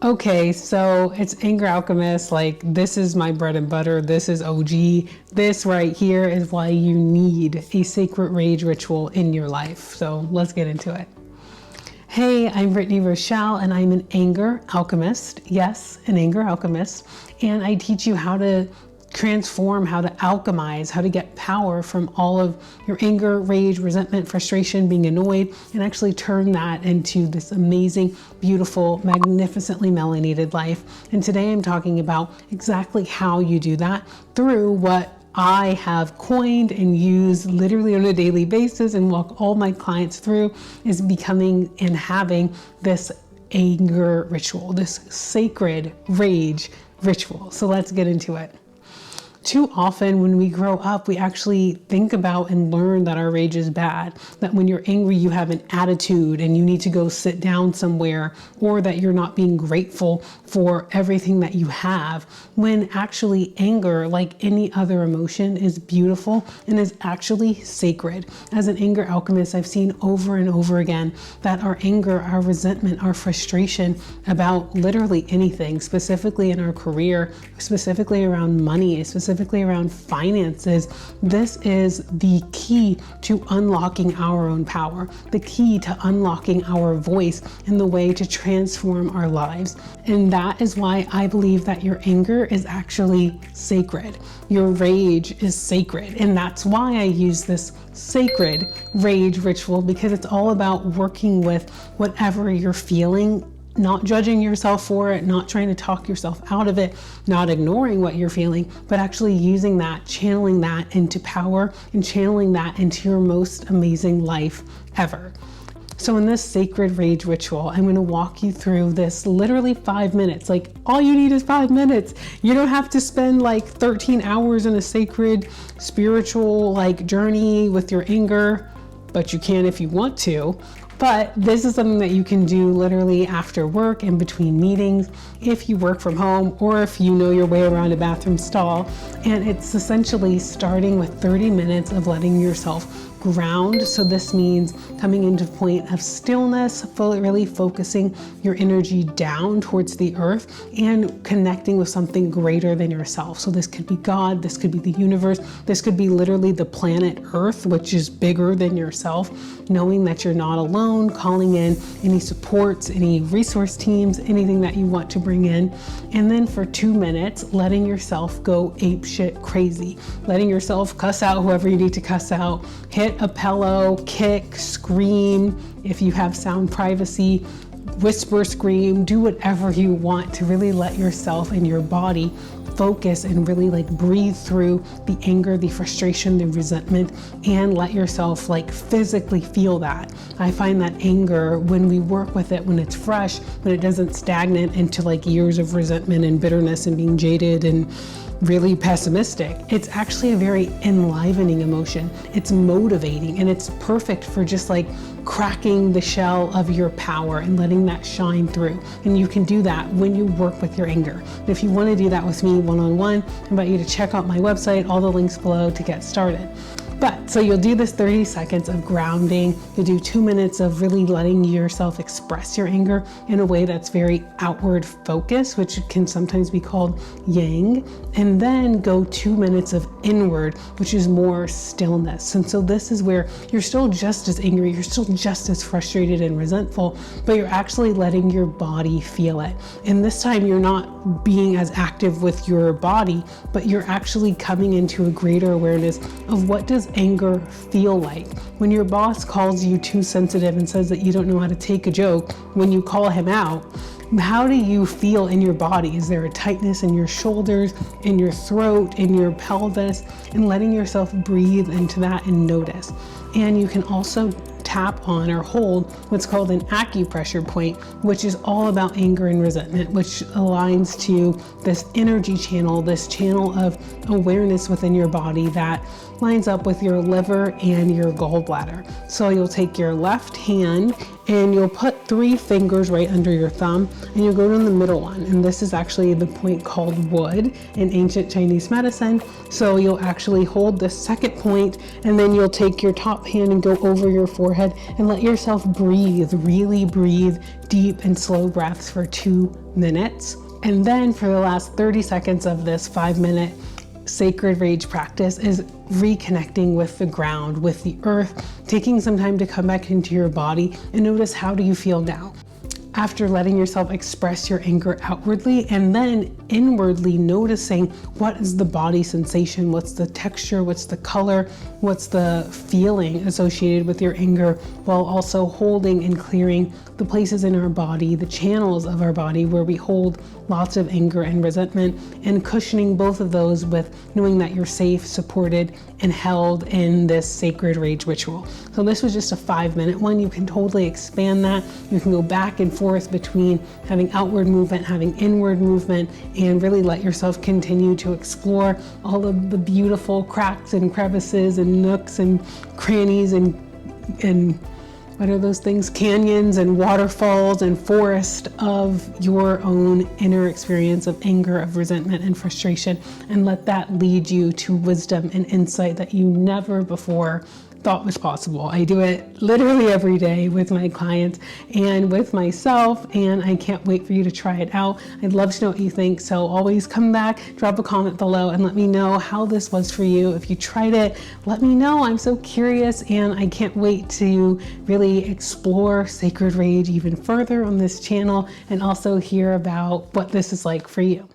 Okay, so it's Anger Alchemist. Like, this is my bread and butter. This is OG. This right here is why you need a sacred rage ritual in your life. So let's get into it. Hey, I'm Brittany Rochelle, and I'm an anger alchemist. Yes, an anger alchemist. And I teach you how to transform, how to alchemize, how to get power from all of your anger, rage, resentment, frustration, being annoyed, and actually turn that into this amazing, beautiful, magnificently melanated life. And today I'm talking about exactly how you do that through what I have coined and use literally on a daily basis and walk all my clients through, is becoming and having this anger ritual, this sacred rage ritual. So let's get into it. Too often when we grow up, we actually think about and learn that our rage is bad, that when you're angry, you have an attitude and you need to go sit down somewhere, or that you're not being grateful for everything that you have, when actually anger, like any other emotion, is beautiful and is actually sacred. As an anger alchemist, I've seen over and over again that our anger, our resentment, our frustration about literally anything, specifically in our career, specifically around money, specifically around finances, this is the key to unlocking our own power, the key to unlocking our voice and the way to transform our lives. And that is why I believe that your anger is actually sacred. Your rage is sacred. And that's why I use this sacred rage ritual, because it's all about working with whatever you're feeling, not judging yourself for it, not trying to talk yourself out of it, not ignoring what you're feeling, but actually using that, channeling that into power and channeling that into your most amazing life ever. So in this sacred rage ritual, I'm going to walk you through this literally 5 minutes. Like, all you need is 5 minutes. You don't have to spend like 13 hours in a sacred spiritual journey with your anger, but you can if you want to. But this is something that you can do literally after work, in between meetings, if you work from home, or if you know your way around a bathroom stall. And it's essentially starting with 30 minutes of letting yourself ground. So this means coming into a point of stillness, really focusing your energy down towards the earth and connecting with something greater than yourself. So this could be God, this could be the universe, this could be literally the planet Earth, which is bigger than yourself, knowing that you're not alone, calling in any supports, any resource teams, anything that you want to bring in. And then for 2 minutes, letting yourself go apeshit crazy, letting yourself cuss out whoever you need to cuss out, hit a pillow, kick, scream, if you have sound privacy, whisper, scream, do whatever you want to really let yourself and your body focus and really breathe through the anger, the frustration, the resentment, and let yourself physically feel that. I find that anger, when we work with it, when it's fresh, when it doesn't stagnate into years of resentment and bitterness and being jaded and really pessimistic, it's actually a very enlivening emotion. It's motivating, and it's perfect for just cracking the shell of your power and letting that shine through. And you can do that when you work with your anger. And if you want to do that with me one-on-one, I invite you to check out my website, all the links below to get started. But so you'll do this 30 seconds of grounding. You'll do 2 minutes of really letting yourself express your anger in a way that's very outward focused, which can sometimes be called yang. And then go 2 minutes of inward, which is more stillness. And so this is where you're still just as angry, you're still just as frustrated and resentful, but you're actually letting your body feel it. And this time you're not being as active with your body, but you're actually coming into a greater awareness of what does anger feel like. When your boss calls you too sensitive and says that you don't know how to take a joke, when you call him out, how do you feel in your body? Is there a tightness in your shoulders, in your throat, in your pelvis? And letting yourself breathe into that and notice. And you can also tap on or hold what's called an acupressure point, which is all about anger and resentment, which aligns to this energy channel, this channel of awareness within your body that lines up with your liver and your gallbladder. So you'll take your left hand And you'll put 3 fingers right under your thumb, and you'll go to the middle one. And this is actually the point called wood in ancient Chinese medicine. So you'll actually hold the second point, and then you'll take your top hand and go over your forehead and let yourself breathe, really breathe deep and slow breaths for 2 minutes. And then for the last 30 seconds of this 5-minute sacred rage practice is reconnecting with the ground, with the earth, taking some time to come back into your body and notice, how do you feel now? After letting yourself express your anger outwardly, and then inwardly noticing, what is the body sensation, what's the texture, what's the color, what's the feeling associated with your anger, while also holding and clearing the places in our body, the channels of our body where we hold lots of anger and resentment, and cushioning both of those with knowing that you're safe, supported, and held in this sacred rage ritual. So this was just a 5-minute one. You can totally expand that. You can go back and forth between having outward movement, having inward movement, and really let yourself continue to explore all of the beautiful cracks and crevices and nooks and crannies and what are those things? Canyons and waterfalls and forest of your own inner experience of anger, of resentment and frustration, and let that lead you to wisdom and insight that you never before thought was possible. I do it literally every day with my clients and with myself, and I can't wait for you to try it out. I'd love to know what you think, so always come back, drop a comment below, and let me know how this was for you. If you tried it, let me know. I'm so curious, and I can't wait to really explore sacred rage even further on this channel, and also hear about what this is like for you.